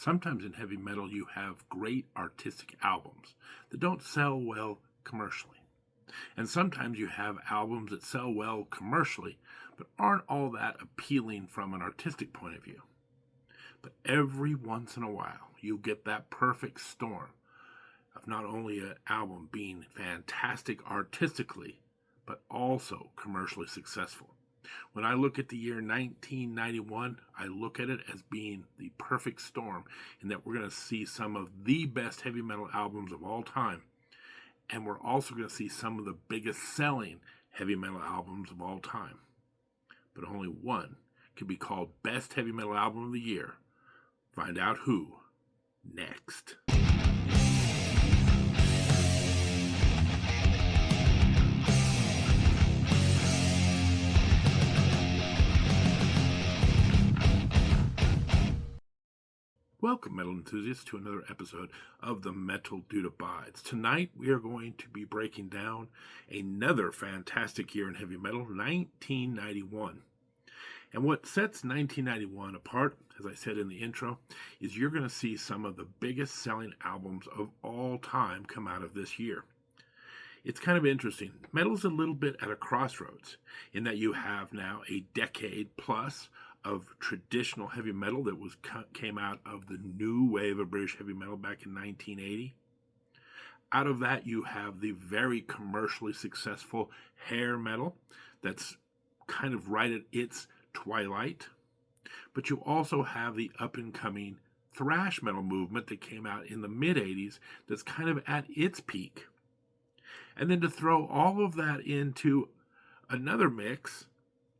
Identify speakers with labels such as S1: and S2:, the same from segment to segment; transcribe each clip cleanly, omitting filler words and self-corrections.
S1: Sometimes in heavy metal you have great artistic albums that don't sell well commercially. And sometimes you have albums that sell well commercially but aren't all that appealing from an artistic point of view. But every once in a while you get that perfect storm of not only an album being fantastic artistically but also commercially successful. When I look at the year 1991, I look at it as being the perfect storm in that we're going to see some of the best heavy metal albums of all time. And we're also going to see some of the biggest selling heavy metal albums of all time. But only one can be called Best Heavy Metal Album of the Year. Find out who next. Welcome, metal enthusiasts, to another episode of the Metal Dude Abides. Tonight, we are going to be breaking down another fantastic year in heavy metal, 1991. And what sets 1991 apart, as I said in the intro, is you're going to see some of the biggest selling albums of all time come out of this year. It's kind of interesting. Metal's a little bit at a crossroads in that you have now a decade plus of traditional heavy metal that came out of the new wave of British heavy metal back in 1980. Out of that, you have the very commercially successful hair metal that's kind of right at its twilight. But you also have the up-and-coming thrash metal movement that came out in the mid-80s that's kind of at its peak. And then to throw all of that into another mix,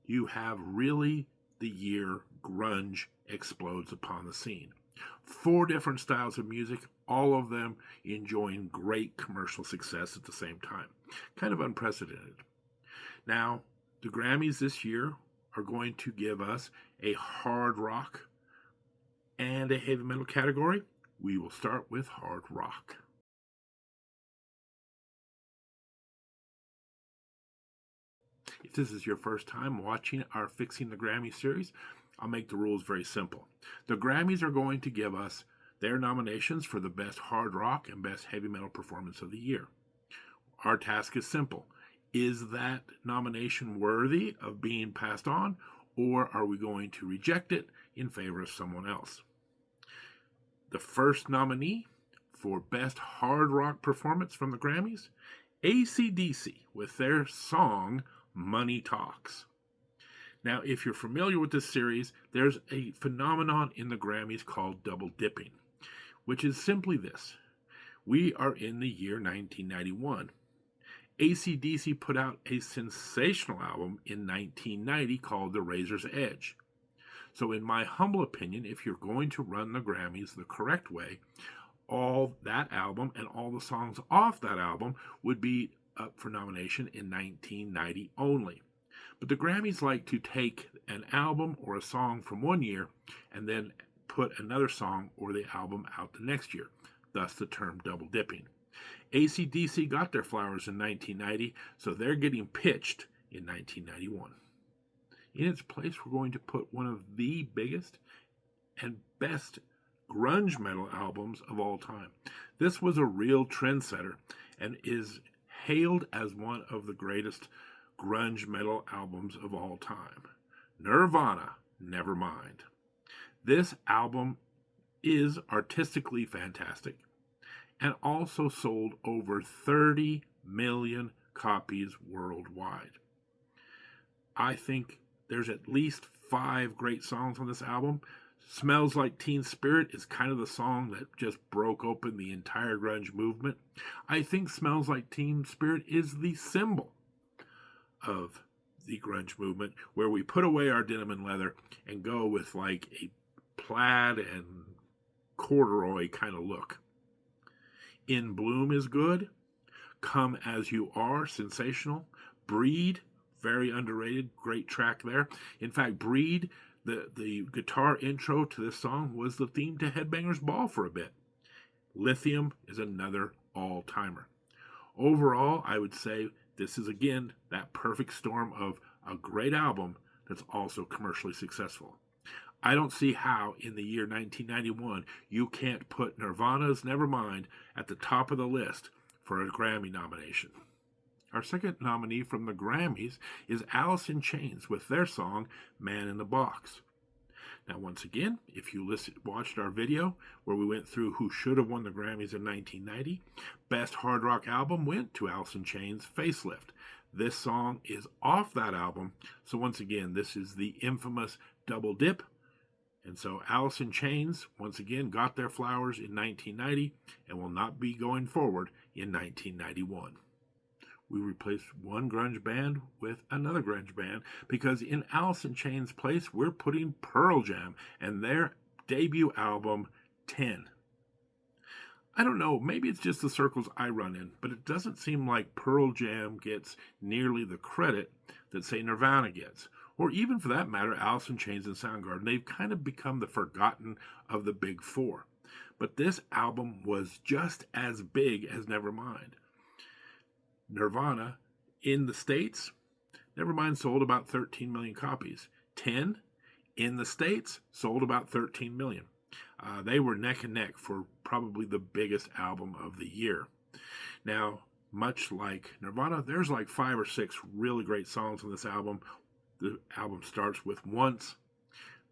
S1: you have really the year grunge explodes upon the scene. 4 different styles of music, all of them enjoying great commercial success at the same time. Kind of unprecedented. Now, the Grammys this year are going to give us a hard rock and a heavy metal category. We will start with hard rock. If this is your first time watching our Fixing the Grammy series, I'll make the rules very simple. The Grammys are going to give us their nominations for the best hard rock and best heavy metal performance of the year. Our task is simple. Is that nomination worthy of being passed on, or are we going to reject it in favor of someone else? The first nominee for best hard rock performance from the Grammys, AC/DC with their song Money Talks. Now, if you're familiar with this series, there's a phenomenon in the Grammys called double dipping, which is simply this. We are in the year 1991. AC/DC put out a sensational album in 1990 called The Razor's Edge. So in my humble opinion, if you're going to run the Grammys the correct way, all that album and all the songs off that album would be up for nomination in 1990 only. But the Grammys like to take an album or a song from one year and then put another song or the album out the next year, thus the term double dipping. AC/DC got their flowers in 1990, so they're getting pitched in 1991. In its place, we're going to put one of the biggest and best grunge metal albums of all time. This was a real trendsetter and is hailed as one of the greatest grunge metal albums of all time. Nirvana, Nevermind. This album is artistically fantastic and also sold over 30 million copies worldwide. I think there's at least 5 great songs on this album. Smells Like Teen Spirit is kind of the song that just broke open the entire grunge movement. I think Smells Like Teen Spirit is the symbol of the grunge movement, where we put away our denim and leather and go with like a plaid and corduroy kind of look. In Bloom is good. Come As You Are, sensational. Breed, very underrated, great track there. In fact, Breed, the guitar intro to this song was the theme to Headbangers Ball for a bit. Lithium is another all-timer. Overall, I would say this is, again, that perfect storm of a great album that's also commercially successful. I don't see how in the year 1991 you can't put Nirvana's Nevermind at the top of the list for a Grammy nomination. Our second nominee from the Grammys is Alice in Chains with their song Man in the Box. Now, once again, if you watched our video where we went through who should have won the Grammys in 1990, Best Hard Rock Album went to Alice in Chains' Facelift. This song is off that album, so once again, this is the infamous double dip. And so Alice in Chains, once again, got their flowers in 1990 and will not be going forward in 1991. We replaced one grunge band with another grunge band because in Alice in Chains' place, we're putting Pearl Jam and their debut album, 10. I don't know, maybe it's just the circles I run in, but it doesn't seem like Pearl Jam gets nearly the credit that, say, Nirvana gets. Or even, for that matter, Alice in Chains and Soundgarden. They've kind of become the forgotten of the big four. But this album was just as big as Nevermind. Nirvana, in the States, Nevermind sold about 13 million copies. 10, in the States, sold about 13 million. They were neck and neck for probably the biggest album of the year. Now, much like Nirvana, there's like 5 or 6 really great songs on this album. The album starts with Once,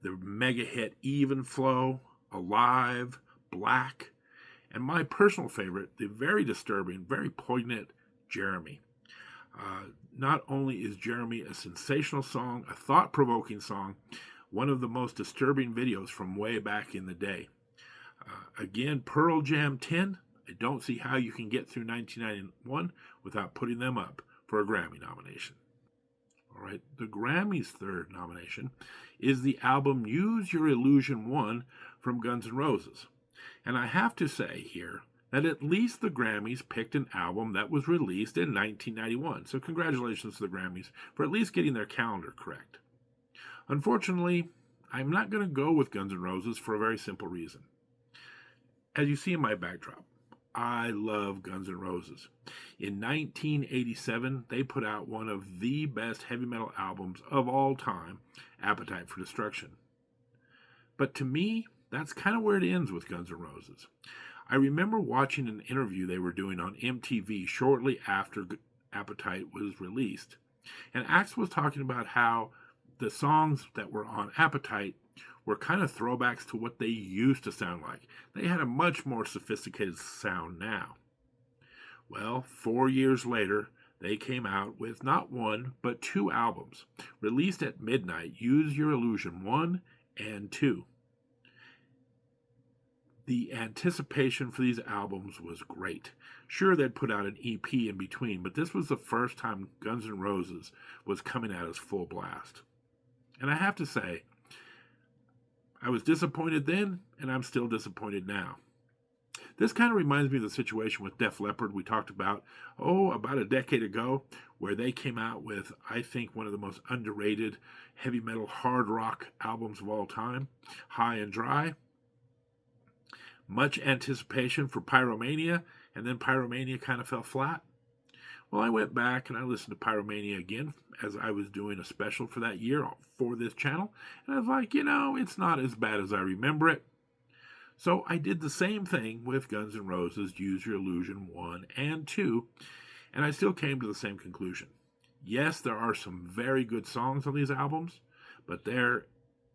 S1: the mega hit Even Flow, Alive, Black, and my personal favorite, the very disturbing, very poignant Jeremy. Not only is Jeremy a sensational song, a thought-provoking song, one of the most disturbing videos from way back in the day. Again, Pearl Jam 10, I don't see how you can get through 1991 without putting them up for a Grammy nomination. All right, the Grammys' third nomination is the album Use Your Illusion 1 from Guns N' Roses. And I have to say here that at least the Grammys picked an album that was released in 1991. So congratulations to the Grammys for at least getting their calendar correct. Unfortunately, I'm not going to go with Guns N' Roses for a very simple reason. As you see in my backdrop, I love Guns N' Roses. In 1987, they put out one of the best heavy metal albums of all time, Appetite for Destruction. But to me, that's kind of where it ends with Guns N' Roses. I remember watching an interview they were doing on MTV shortly after Appetite was released. And Axe was talking about how the songs that were on Appetite were kind of throwbacks to what they used to sound like. They had a much more sophisticated sound now. Well, 4 years later, they came out with not one, but 2 albums, released at midnight, Use Your Illusion 1 and 2. The anticipation for these albums was great. Sure, they'd put out an EP in between, but this was the first time Guns N' Roses was coming at us full blast. And I have to say, I was disappointed then, and I'm still disappointed now. This kind of reminds me of the situation with Def Leppard we talked about, about a decade ago, where they came out with, I think, one of the most underrated heavy metal hard rock albums of all time, High and Dry. Much anticipation for Pyromania, and then Pyromania kind of fell flat. Well, I went back and I listened to Pyromania again as I was doing a special for that year for this channel, and I was like, it's not as bad as I remember it. So I did the same thing with Guns N' Roses, Use Your Illusion 1 and 2, and I still came to the same conclusion. Yes, there are some very good songs on these albums, but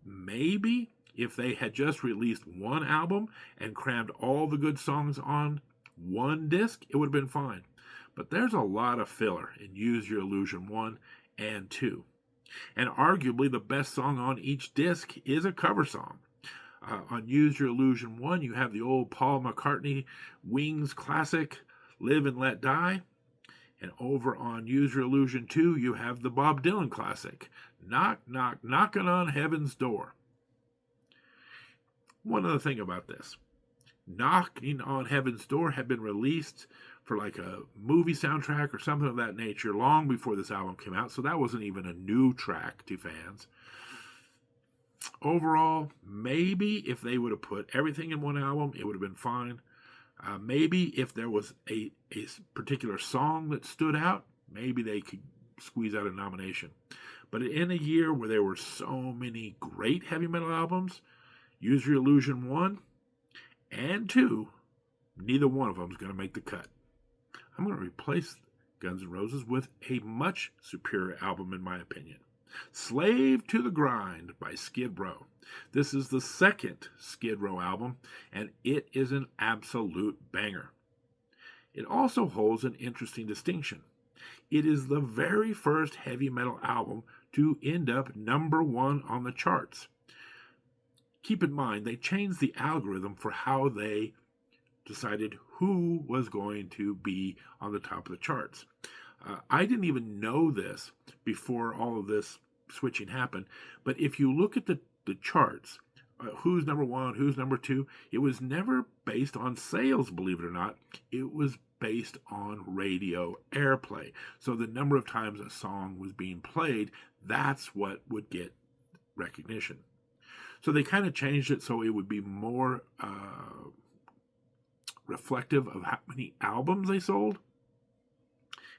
S1: maybe if they had just released one album and crammed all the good songs on one disc, it would have been fine. But there's a lot of filler in Use Your Illusion 1 and 2. And arguably the best song on each disc is a cover song. On Use Your Illusion 1, you have the old Paul McCartney Wings classic, Live and Let Die. And over on Use Your Illusion 2, you have the Bob Dylan classic, Knock, Knock, Knocking on Heaven's Door. One other thing about this. Knocking on Heaven's Door had been released for like a movie soundtrack or something of that nature long before this album came out, so that wasn't even a new track to fans. Overall, maybe if they would have put everything in one album, it would have been fine. Maybe if there was a particular song that stood out, maybe they could squeeze out a nomination. But in a year where there were so many great heavy metal albums, Use Your Illusion 1 and 2, neither one of them is going to make the cut. I'm going to replace Guns N' Roses with a much superior album, in my opinion. Slave to the Grind by Skid Row. This is the second Skid Row album, and it is an absolute banger. It also holds an interesting distinction. It is the very first heavy metal album to end up number one on the charts. Keep in mind, they changed the algorithm for how they decided who was going to be on the top of the charts. I didn't even know this before all of this switching happened, but if you look at the charts, who's number one, who's number two, it was never based on sales, believe it or not. It was based on radio airplay. So the number of times a song was being played, that's what would get recognition. So they kind of changed it so it would be more reflective of how many albums they sold.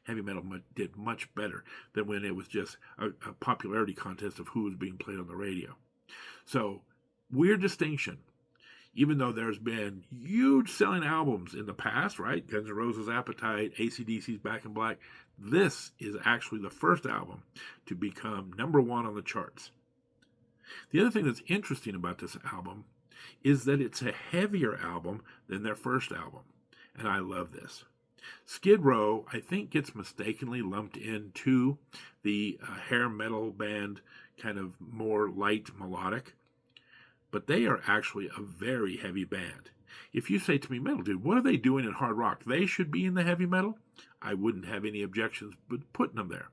S1: Heavy metal did much better than when it was just a popularity contest of who was being played on the radio. So, weird distinction. Even though there's been huge selling albums in the past, right? Guns N' Roses' Appetite, AC/DC's Back in Black. This is actually the first album to become number one on the charts. The other thing that's interesting about this album is that it's a heavier album than their first album. And I love this. Skid Row, I think, gets mistakenly lumped into the hair metal band, kind of more light melodic. But they are actually a very heavy band. If you say to me, Metal Dude, what are they doing in hard rock? They should be in the heavy metal. I wouldn't have any objections with putting them there.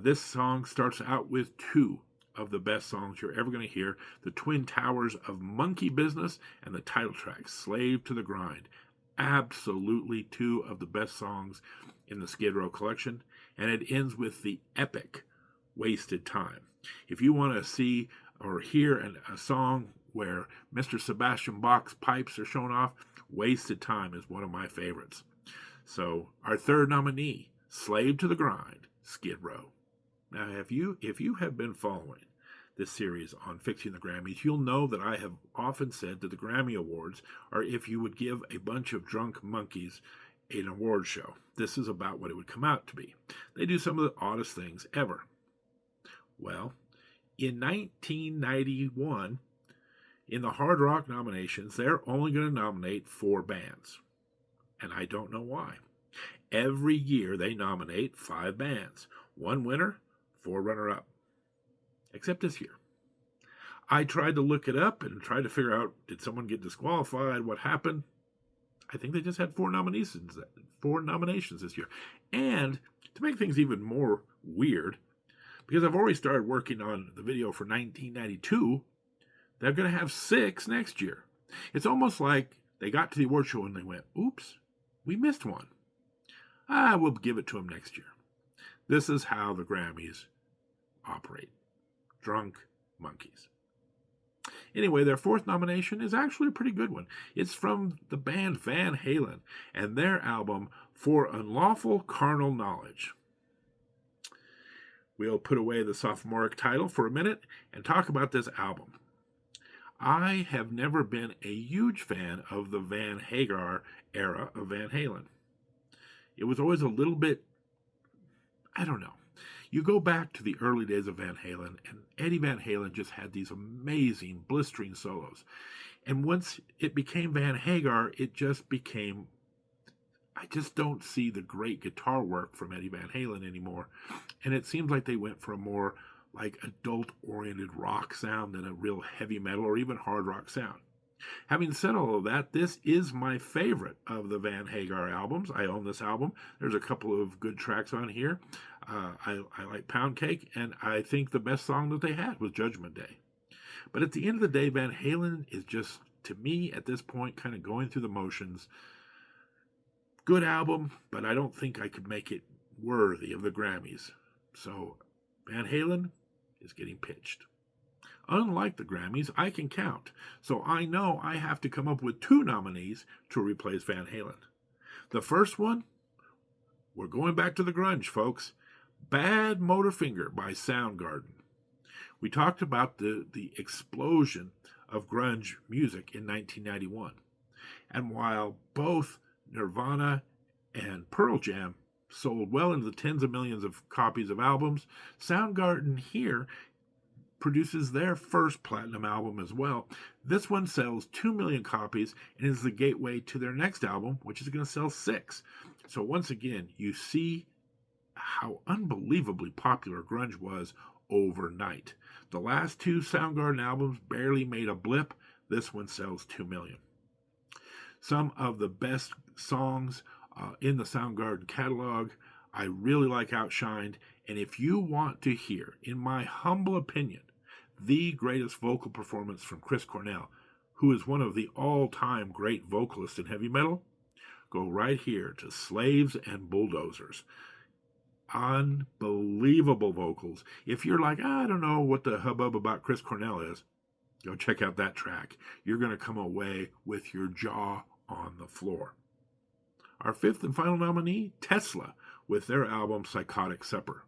S1: This song starts out with two of the best songs you're ever going to hear. The Twin Towers of Monkey Business and the title track, Slave to the Grind. Absolutely two of the best songs in the Skid Row collection. And it ends with the epic Wasted Time. If you want to see or hear a song where Mr. Sebastian Bach's pipes are shown off, Wasted Time is one of my favorites. So our third nominee, Slave to the Grind, Skid Row. Now, if you have been following this series on Fixing the Grammys, you'll know that I have often said that the Grammy Awards are if you would give a bunch of drunk monkeys an award show. This is about what it would come out to be. They do some of the oddest things ever. Well, in 1991, in the hard rock nominations, they're only going to nominate 4 bands. And I don't know why. Every year they nominate 5 bands. 1 winner, 4 runner-up. Except this year. I tried to look it up and tried to figure out, did someone get disqualified? What happened? I think they just had 4 nominations this year. And to make things even more weird, because I've already started working on the video for 1992, they're going to have 6 next year. It's almost like they got to the award show and they went, oops, we missed one. We'll give it to them next year. This is how the Grammys operate. Drunk monkeys. Anyway, their 4th nomination is actually a pretty good one. It's from the band Van Halen and their album For Unlawful Carnal Knowledge. We'll put away the sophomoric title for a minute and talk about this album. I have never been a huge fan of the Van Hagar era of Van Halen. It was always a little bit, I don't know. You go back to the early days of Van Halen, and Eddie Van Halen just had these amazing, blistering solos. And once it became Van Hagar, it just became, I just don't see the great guitar work from Eddie Van Halen anymore. And it seems like they went for a more like adult-oriented rock sound than a real heavy metal or even hard rock sound. Having said all of that, this is my favorite of the Van Hagar albums. I own this album. There's a couple of good tracks on here. I like Pound Cake, and I think the best song that they had was Judgment Day. But at the end of the day, Van Halen is just, to me, at this point, kind of going through the motions. Good album, but I don't think I could make it worthy of the Grammys. So Van Halen is getting pitched. Unlike the Grammys, I can count, so I know I have to come up with 2 nominees to replace Van Halen. The first one, we're going back to the grunge, folks. Bad Motorfinger by Soundgarden. We talked about the explosion of grunge music in 1991. And while both Nirvana and Pearl Jam sold well into the tens of millions of copies of albums, Soundgarden here produces their first platinum album as well. This one sells 2 million copies and is the gateway to their next album, which is going to sell 6. So once again, you see how unbelievably popular grunge was overnight. The last 2 Soundgarden albums barely made a blip. This one sells 2 million. Some of the best songs in the Soundgarden catalog. I really like Outshined. And if you want to hear, in my humble opinion, the greatest vocal performance from Chris Cornell, who is one of the all-time great vocalists in heavy metal, go right here to Slaves and Bulldozers. Unbelievable vocals. If you're like, I don't know what the hubbub about Chris Cornell is, go check out that track. You're going to come away with your jaw on the floor. Our fifth and final nominee, Tesla, with their album Psychotic Supper.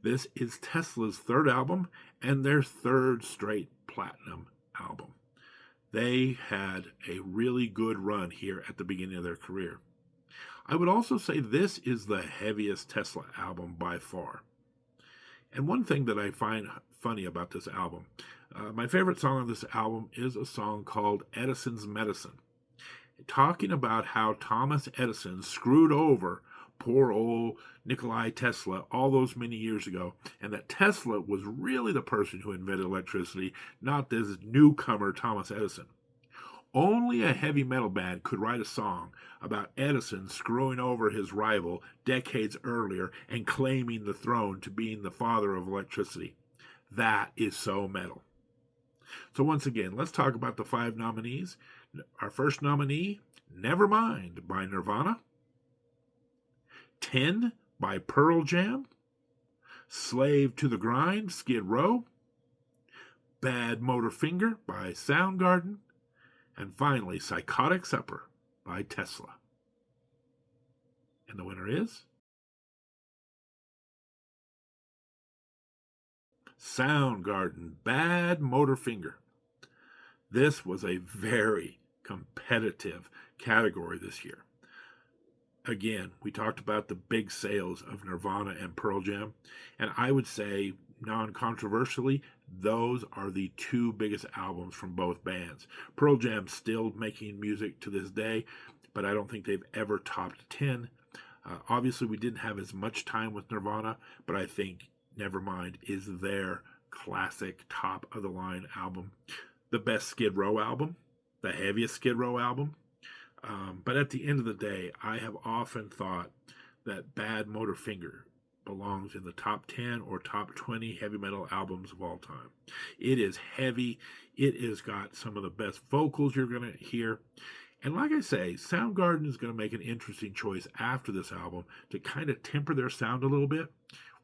S1: This is Tesla's third album and their third straight platinum album. They had a really good run here at the beginning of their career. I would also say this is the heaviest Tesla album by far. And one thing that I find funny about this album, my favorite song on this album is a song called Edison's Medicine, talking about how Thomas Edison screwed over poor old Nikolai Tesla all those many years ago, and that Tesla was really the person who invented electricity, not this newcomer Thomas Edison. Only a heavy metal band could write a song about Edison screwing over his rival decades earlier and claiming the throne to being the father of electricity. That is so metal. So once again, let's talk about the 5 nominees. Our first nominee, Nevermind by Nirvana. 10 by Pearl Jam. Slave to the Grind, Skid Row. Bad Motorfinger by Soundgarden. And finally, Psychotic Supper by Tesla. And the winner is Soundgarden, Bad Motorfinger. This was a very competitive category this year. Again, we talked about the big sales of Nirvana and Pearl Jam, and I would say, non-controversially, those are the 2 biggest albums from both bands. Pearl Jam's still making music to this day, but I don't think they've ever topped 10. Obviously, we didn't have as much time with Nirvana, but I think Nevermind is their classic top-of-the-line album. The best Skid Row album, the heaviest Skid Row album. But at the end of the day, I have often thought that Bad Motorfinger belongs in the top 10 or top 20 heavy metal albums of all time. It is heavy. It has got some of the best vocals you're going to hear. And like I say, Soundgarden is going to make an interesting choice after this album to kind of temper their sound a little bit.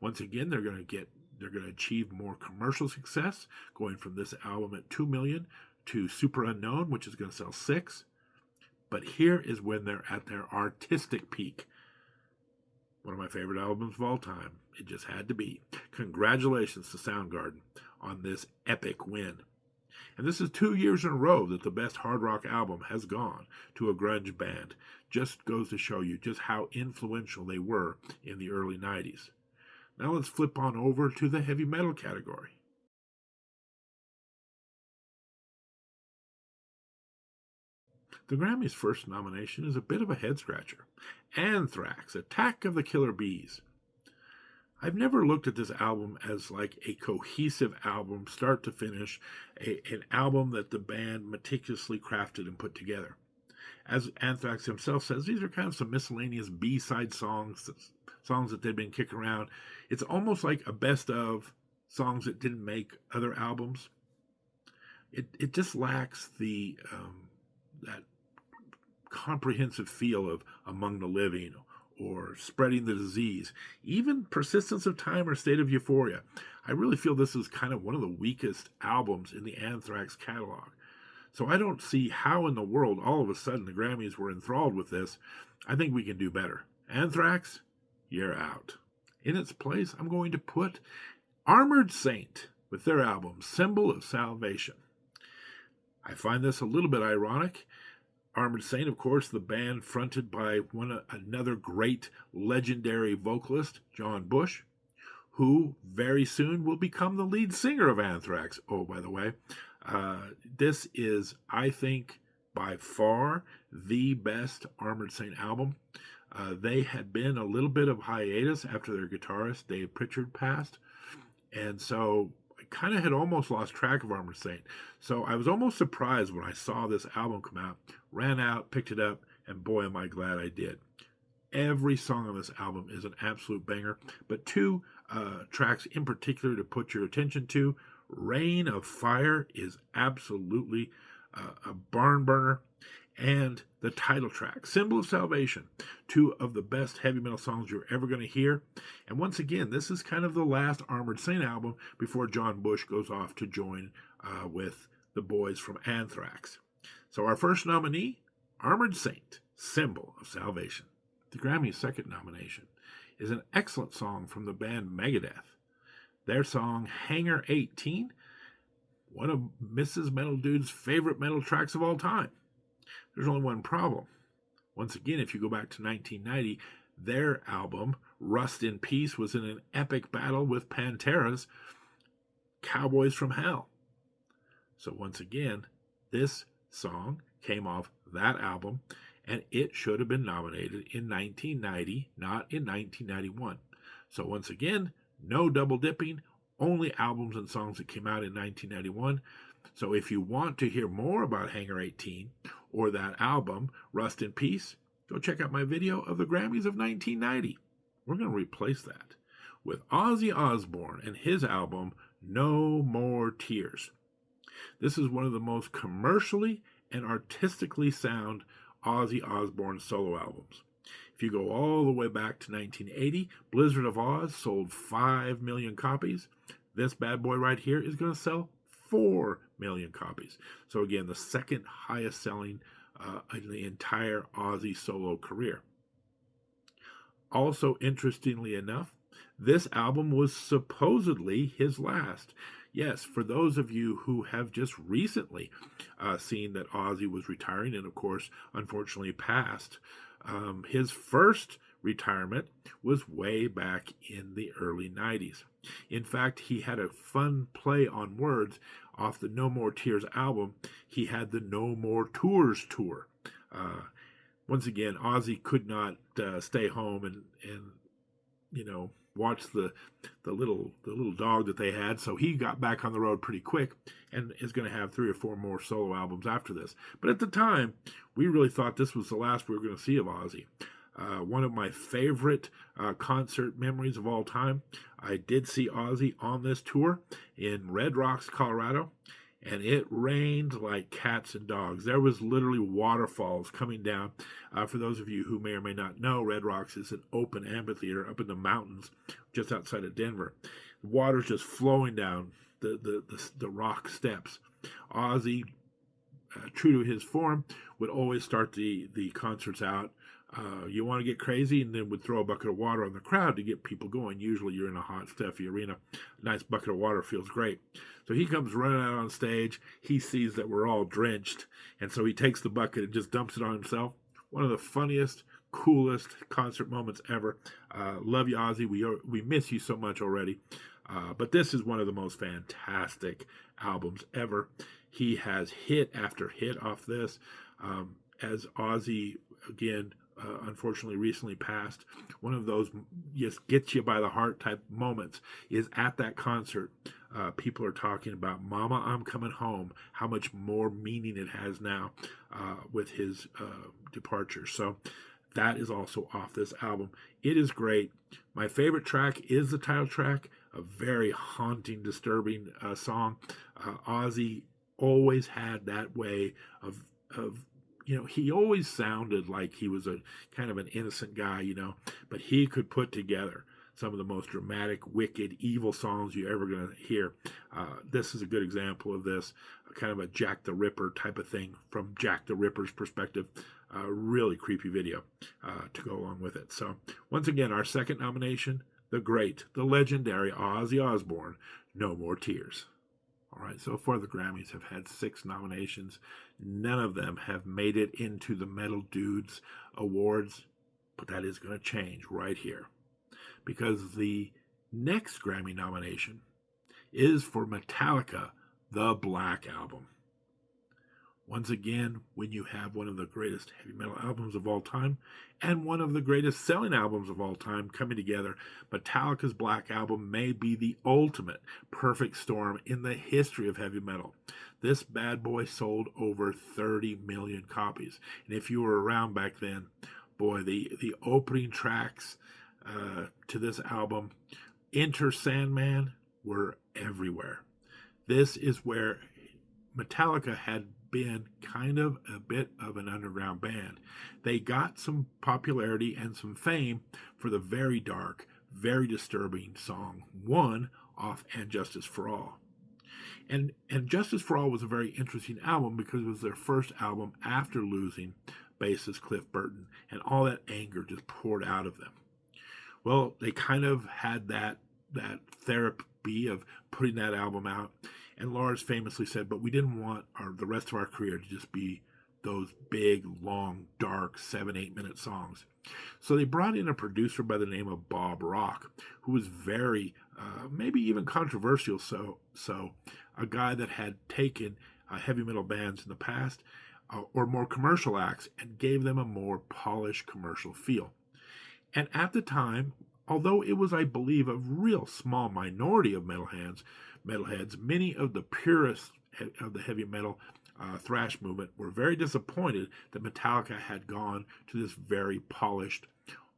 S1: Once again, they're going to achieve more commercial success, going from this album at 2 million to Super Unknown, which is going to sell 6. But here is when they're at their artistic peak. One of my favorite albums of all time. It just had to be. Congratulations to Soundgarden on this epic win. And this is 2 years in a row that the best hard rock album has gone to a grunge band. Just goes to show you just how influential they were in the early 90s. Now let's flip on over to the heavy metal category. The Grammy's first nomination is a bit of a head-scratcher. Anthrax, Attack of the Killer Bees. I've never looked at this album as like a cohesive album, start to finish, an album that the band meticulously crafted and put together. As Anthrax himself says, these are kind of some miscellaneous B-side songs that they've been kicking around. It's almost like a best of songs that didn't make other albums. It just lacks the that comprehensive feel of Among the Living or Spreading the Disease, even Persistence of Time or State of Euphoria. I really feel this is kind of one of the weakest albums in the Anthrax catalog. So I don't see how in the world all of a sudden the Grammys were enthralled with this. I think we can do better. Anthrax, you're out. In its place, I'm going to put Armored Saint with their album, Symbol of Salvation. I find this a little bit ironic. Armored Saint, of course, the band fronted by another great legendary vocalist, John Bush, who very soon will become the lead singer of Anthrax. Oh, by the way, this is, I think, by far the best Armored Saint album. They had been a little bit of hiatus after their guitarist, Dave Pritchard, passed. And so I kind of had almost lost track of Armored Saint. So I was almost surprised when I saw this album come out, ran out, picked it up, and boy, am I glad I did. Every song on this album is an absolute banger, but two tracks in particular to put your attention to. Rain of Fire is absolutely a barn burner, and the title track, Symbol of Salvation, two of the best heavy metal songs you're ever going to hear. And once again, this is kind of the last Armored Saint album before John Bush goes off to join with the boys from Anthrax. So our first nominee, Armored Saint, Symbol of Salvation. The Grammy's second nomination is an excellent song from the band Megadeth. Their song, Hangar 18, one of Mrs. Metal Dude's favorite metal tracks of all time. There's only one problem. Once again, if you go back to 1990, their album, Rust in Peace, was in an epic battle with Pantera's Cowboys from Hell. So once again, this song came off that album, and it should have been nominated in 1990, not in 1991. So once again, no double dipping, only albums and songs that came out in 1991. So if you want to hear more about Hangar 18 or that album, Rust in Peace, go check out my video of the Grammys of 1990. We're going to replace that with Ozzy Osbourne and his album, No More Tears. This is one of the most commercially and artistically sound Ozzy Osbourne solo albums. If you go all the way back to 1980, Blizzard of Oz sold 5 million copies. This bad boy right here is going to sell 4 million copies. So again, the second highest selling in the entire Ozzy solo career. Also, interestingly enough, this album was supposedly his last. Yes, for those of you who have just recently seen that Ozzy was retiring and, of course, unfortunately passed, his first retirement was way back in the early 90s. In fact, he had a fun play on words off the No More Tears album. He had the No More Tours tour. Once again, Ozzy could not stay home and watch the little dog that they had, so he got back on the road pretty quick and is going to have 3 or 4 more solo albums after this. But at the time, we really thought this was the last we were going to see of Ozzy. One of my favorite concert memories of all time, I did see Ozzy on this tour in Red Rocks, Colorado, and it rained like cats and dogs. There was literally waterfalls coming down. For those of you who may or may not know, Red Rocks is an open amphitheater up in the mountains just outside of Denver. Water's just flowing down the rock steps. Ozzy, true to his form, would always start the concerts out. You want to get crazy, and then would throw a bucket of water on the crowd to get people going. Usually you're in a hot, stuffy arena. A nice bucket of water feels great. So he comes running out on stage. He sees that we're all drenched, and so he takes the bucket and just dumps it on himself. One of the funniest, coolest concert moments ever. Love you, Ozzy. We miss you so much already. But this is one of the most fantastic albums ever. He has hit after hit off this. As Ozzy, again, unfortunately recently passed, one of those just gets you by the heart type moments is at that concert. People are talking about Mama, I'm Coming Home, how much more meaning it has now with his departure. So that is also off this album. It is great. My favorite track is the title track, a very haunting, disturbing song. Ozzy always had that way of he always sounded like he was a kind of an innocent guy, but he could put together some of the most dramatic, wicked, evil songs you're ever going to hear. This is a good example of this, kind of a Jack the Ripper type of thing from Jack the Ripper's perspective. Really creepy video to go along with it. So once again, our second nomination, the great, the legendary Ozzy Osbourne, No More Tears. All right, so far the Grammys have had 6 nominations. None of them have made it into the Metal Dudes Awards, but that is going to change right here because the next Grammy nomination is for Metallica, The Black Album. Once again, when you have one of the greatest heavy metal albums of all time and one of the greatest selling albums of all time coming together, Metallica's Black Album may be the ultimate perfect storm in the history of heavy metal. This bad boy sold over 30 million copies. And if you were around back then, boy, the opening tracks to this album, Enter Sandman, were everywhere. This is where Metallica had been kind of a bit of an underground band. They got some popularity and some fame for the very dark, very disturbing song One off And Justice for All. And Justice for All was a very interesting album because it was their first album after losing bassist Cliff Burton, and all that anger just poured out of them. Well, they kind of had that therapy of putting that album out. And Lars famously said, but we didn't want the rest of our career to just be those big, long, dark 7-8 minute songs. So they brought in a producer by the name of Bob Rock, who was very, maybe even controversial, so a guy that had taken heavy metal bands in the past or more commercial acts and gave them a more polished commercial feel. And at the time, although it was, I believe, a real small minority of metalheads, many of the purists of the heavy metal thrash movement were very disappointed that Metallica had gone to this very polished,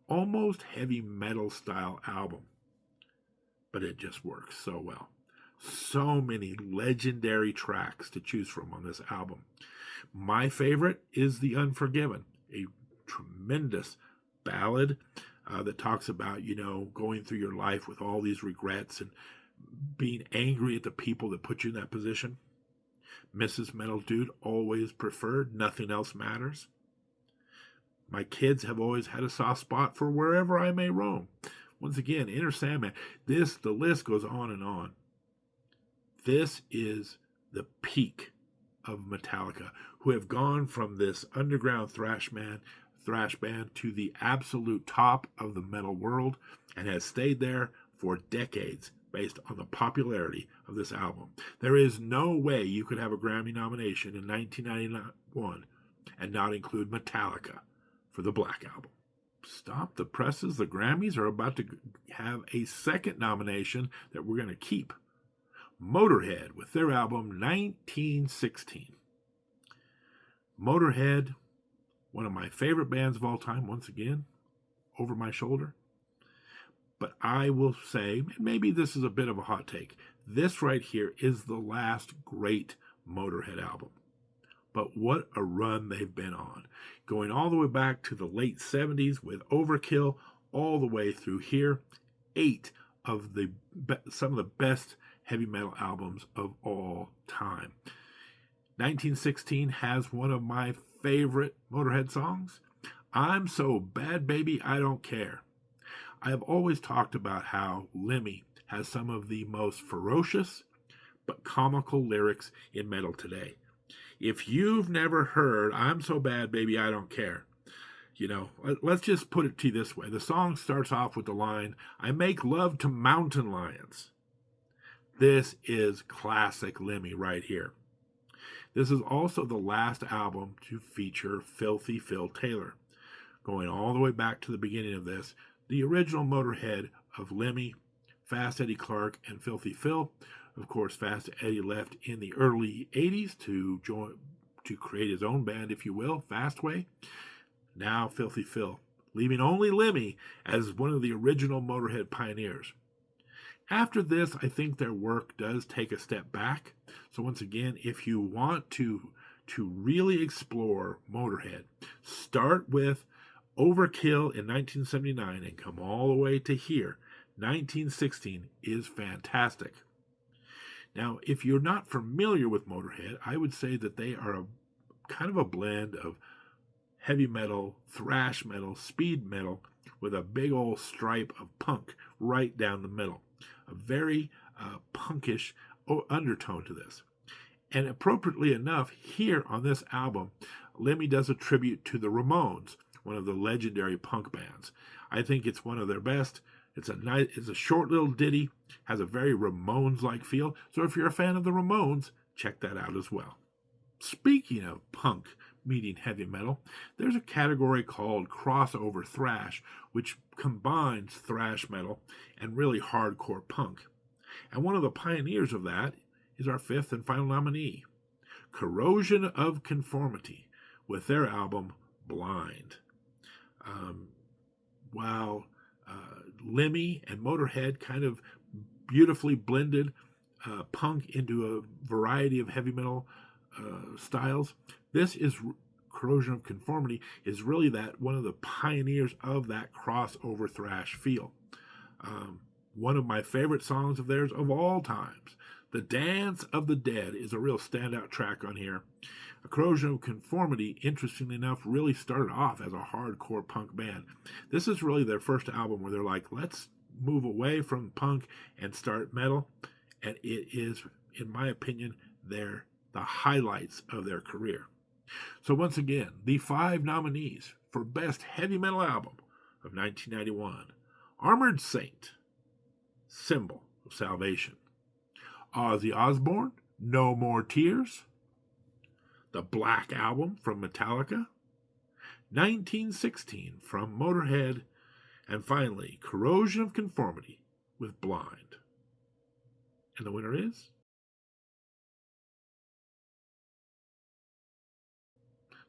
S1: almost heavy metal style album. But it just works so well. So many legendary tracks to choose from on this album. My favorite is The Unforgiven, a tremendous ballad that talks about, going through your life with all these regrets and being angry at the people that put you in that position. Mrs. Metal Dude, Always Preferred, Nothing Else Matters. My kids have always had a soft spot for Wherever I May Roam. Once again, Enter Sandman. The list goes on and on. This is the peak of Metallica, who have gone from this underground thrash band to the absolute top of the metal world and has stayed there for decades based on the popularity of this album. There is no way you could have a Grammy nomination in 1991 and not include Metallica for the Black Album. Stop the presses. The Grammys are about to have a second nomination that we're going to keep. Motorhead with their album 1916. Motorhead, one of my favorite bands of all time, once again, over my shoulder. But I will say, maybe this is a bit of a hot take, this right here is the last great Motorhead album. But what a run they've been on. Going all the way back to the late 70s with Overkill, all the way through here. 8 of some of the best heavy metal albums of all time. 1916 has one of my favorite Motorhead songs, I'm So Bad Baby I Don't Care. I have always talked about how Lemmy has some of the most ferocious but comical lyrics in metal today. If you've never heard I'm So Bad Baby I Don't Care, let's just put it to you this way. The song starts off with the line, I make love to mountain lions. This is classic Lemmy right here. This is also the last album to feature Filthy Phil Taylor. Going all the way back to the beginning of this, the original Motorhead of Lemmy, Fast Eddie Clarke, and Filthy Phil. Of course, Fast Eddie left in the early 80s to create his own band, if you will, Fastway. Now Filthy Phil, leaving only Lemmy as one of the original Motorhead pioneers. After this, I think their work does take a step back. So once again, if you want to really explore Motorhead, start with Overkill in 1979 and come all the way to here. 1916 is fantastic. Now, if you're not familiar with Motorhead, I would say that they are kind of a blend of heavy metal, thrash metal, speed metal, with a big old stripe of punk right down the middle. A very punkish undertone to this. And appropriately enough, here on this album, Lemmy does a tribute to the Ramones, one of the legendary punk bands. I think it's one of their best. It's a short little ditty, has a very Ramones-like feel. So if you're a fan of the Ramones, check that out as well. Speaking of punk meeting heavy metal, there's a category called crossover thrash, which combines thrash metal and really hardcore punk. And one of the pioneers of that is our fifth and final nominee, Corrosion of Conformity, with their album Blind. While Lemmy and Motorhead kind of beautifully blended punk into a variety of heavy metal styles, Corrosion of Conformity is really that one of the pioneers of that crossover thrash feel. One of my favorite songs of theirs of all times, The Dance of the Dead, is a real standout track on here. A Corrosion of Conformity, interestingly enough, really started off as a hardcore punk band. This is really their first album where they're like, let's move away from punk and start metal. And it is, in my opinion, the highlights of their career. So once again, the 5 nominees for Best Heavy Metal Album of 1991. Armored Saint, Symbol of Salvation. Ozzy Osbourne, No More Tears. The Black Album from Metallica. 1916 from Motorhead. And finally, Corrosion of Conformity with Blind. And the winner is...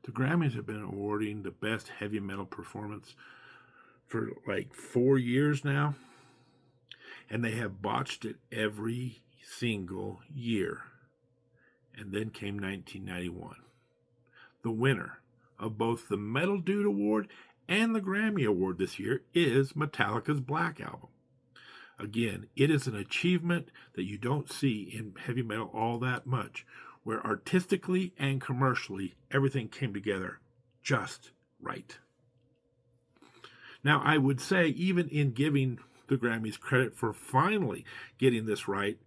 S1: The Grammys have been awarding the best heavy metal performance for like 4 years now. And they have botched it every single year. And then came 1991. The winner of both the Metal Dude Award and the Grammy Award this year is Metallica's Black Album. Again, it is an achievement that you don't see in heavy metal all that much, where artistically and commercially everything came together just right. Now, I would say, even in giving the Grammys credit for finally getting this right,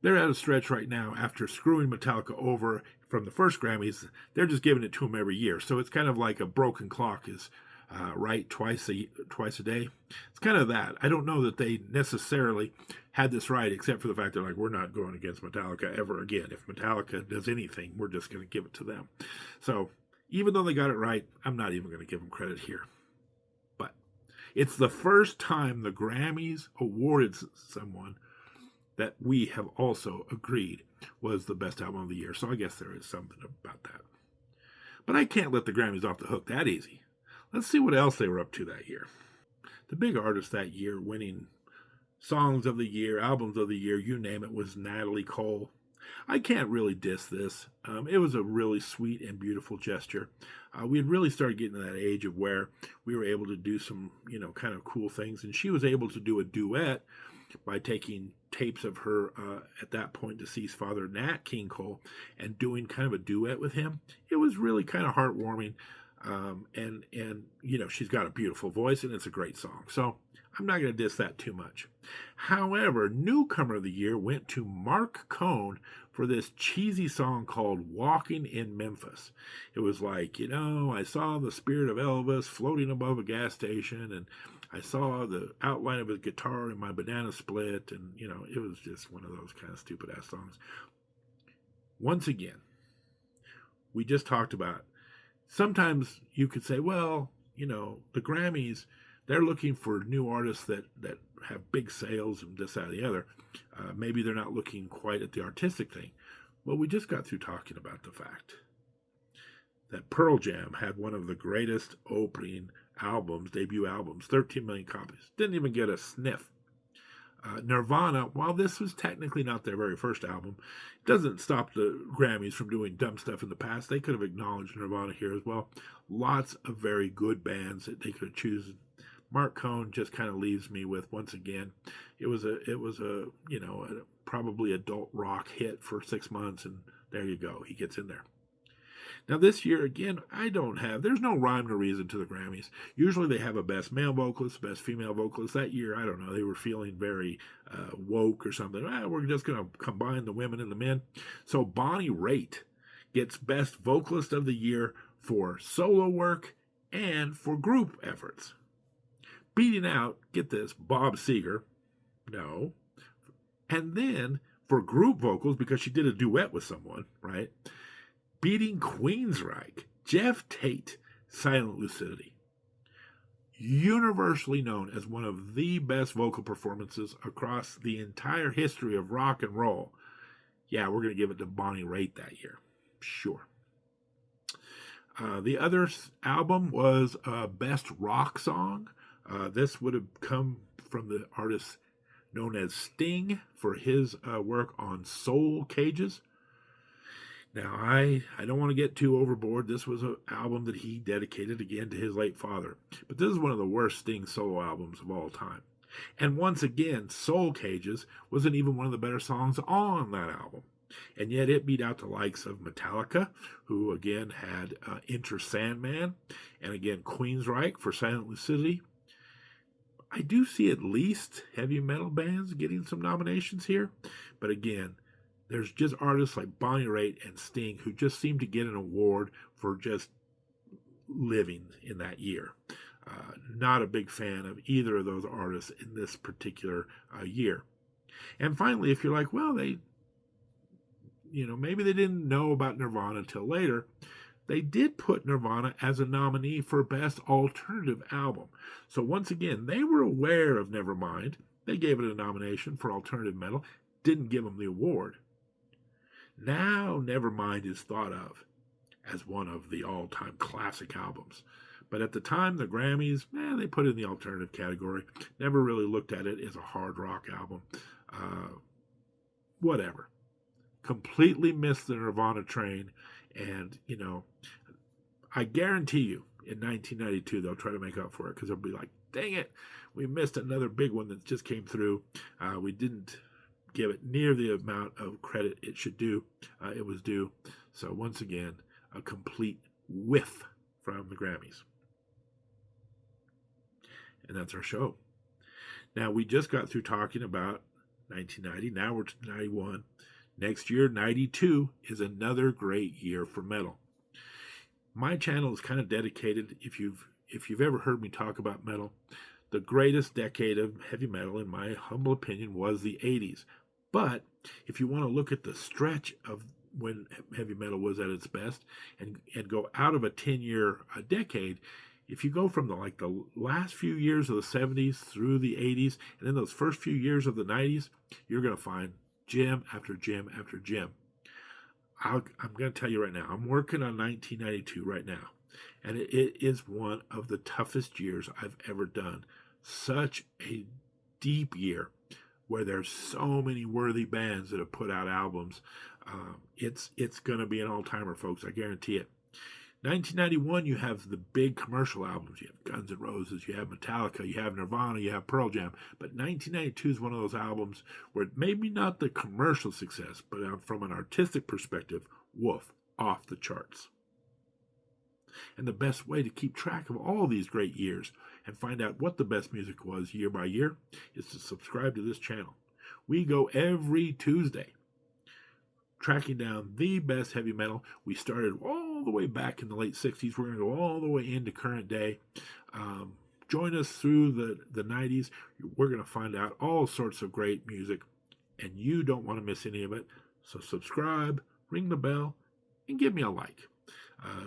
S1: they're at a stretch right now after screwing Metallica over from the first Grammys. They're just giving it to them every year. So it's kind of like a broken clock is right twice a day. It's kind of that. I don't know that they necessarily had this right, except for the fact they're like, we're not going against Metallica ever again. If Metallica does anything, we're just going to give it to them. So even though they got it right, I'm not even going to give them credit here. But it's the first time the Grammys awarded someone that we have also agreed was the best album of the year. So I guess there is something about that. But I can't let the Grammys off the hook that easy. Let's see what else they were up to that year. The big artist that year winning songs of the year, albums of the year, you name it, was Natalie Cole. I can't really diss this. It was a really sweet and beautiful gesture. We had really started getting to that age of where we were able to do some, kind of cool things. And she was able to do a duet by taking tapes of her, at that point, deceased father, Nat King Cole, and doing kind of a duet with him. It was really kind of heartwarming. And she's got a beautiful voice, and it's a great song. So I'm not going to diss that too much. However, newcomer of the year went to Mark Cohn for this cheesy song called Walking in Memphis. It was like, I saw the spirit of Elvis floating above a gas station, and I saw the outline of his guitar in my banana split, and, it was just one of those kind of stupid-ass songs. Once again, we just talked about, sometimes you could say, well, the Grammys, they're looking for new artists that have big sales and this, that, and the other. Maybe they're not looking quite at the artistic thing. Well, we just got through talking about the fact that Pearl Jam had one of the greatest opening albums, debut albums, 13 million copies. Didn't even get a sniff. Nirvana, while this was technically not their very first album, doesn't stop the Grammys from doing dumb stuff in the past. They could have acknowledged Nirvana here as well. Lots of very good bands that they could have chosen. Mark Cohn just kind of leaves me with, once again, it was a probably adult rock hit for 6 months, and there you go. He gets in there. Now, this year, again, there's no rhyme or reason to the Grammys. Usually they have a best male vocalist, best female vocalist. That year, I don't know, they were feeling very woke or something. We're just going to combine the women and the men. So Bonnie Raitt gets best vocalist of the year for solo work and for group efforts. Beating out, get this, Bob Seger, no. And then for group vocals, because she did a duet with someone, right? Beating Queensryche, Jeff Tate, Silent Lucidity. Universally known as one of the best vocal performances across the entire history of rock and roll. Yeah, we're going to give it to Bonnie Raitt that year. Sure. The other album was Best Rock Song. This would have come from the artist known as Sting for his work on Soul Cages. Now, I don't want to get too overboard. This was an album that he dedicated again to his late father. But this is one of the worst Sting solo albums of all time. And once again, Soul Cages wasn't even one of the better songs on that album. And yet it beat out the likes of Metallica, who again had Enter Sandman, and again Queensryche for Silent Lucidity. I do see at least heavy metal bands getting some nominations here. But again, there's just artists like Bonnie Raitt and Sting who just seem to get an award for just living in that year. Not a big fan of either of those artists in this particular year. And finally, if you're like, well, maybe they didn't know about Nirvana until later, they did put Nirvana as a nominee for Best Alternative Album. So once again, they were aware of Nevermind. They gave it a nomination for Alternative Metal, didn't give them the award. Now Nevermind is thought of as one of the all-time classic albums. But at the time, the Grammys, they put it in the alternative category. Never really looked at it as a hard rock album. Whatever. Completely missed the Nirvana train. And, I guarantee you, in 1992, they'll try to make up for it because they'll be like, dang it, we missed another big one that just came through. We didn't give it near the amount of credit it should do. It was due. So once again, a complete whiff from the Grammys. And that's our show. Now, we just got through talking about 1990. Now we're to 91. Next year, 92, is another great year for metal. My channel is kind of dedicated, if you've ever heard me talk about metal, the greatest decade of heavy metal, in my humble opinion, was the 80s. But if you want to look at the stretch of when heavy metal was at its best and go out of a 10-year decade, if you go from the last few years of the 70s through the 80s and then those first few years of the 90s, you're going to find gem after gem after gem. I'm going to tell you right now, I'm working on 1992 right now, and it is one of the toughest years I've ever done. Such a deep year where there's so many worthy bands that have put out albums. It's going to be an all-timer, folks. I guarantee it. 1991, you have the big commercial albums. You have Guns N' Roses, you have Metallica, you have Nirvana, you have Pearl Jam. But 1992 is one of those albums where maybe not the commercial success, but from an artistic perspective, woof, off the charts. And the best way to keep track of all these great years and find out what the best music was year by year is to subscribe to this channel. We go every Tuesday tracking down the best heavy metal. We started all the way back in the late 60s. We're going to go all the way into current day. Join us through the 90s. We're going to find out all sorts of great music, and you don't want to miss any of it. So subscribe, ring the bell, and give me a like.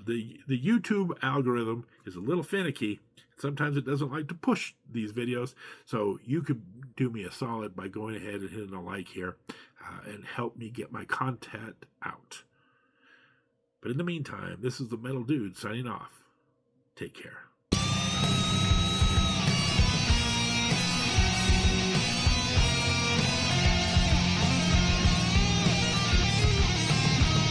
S1: The YouTube algorithm is a little finicky. Sometimes it doesn't like to push these videos, so you could do me a solid by going ahead and hitting a like here and help me get my content out. But in the meantime, this is the Metal Dude signing off. Take care.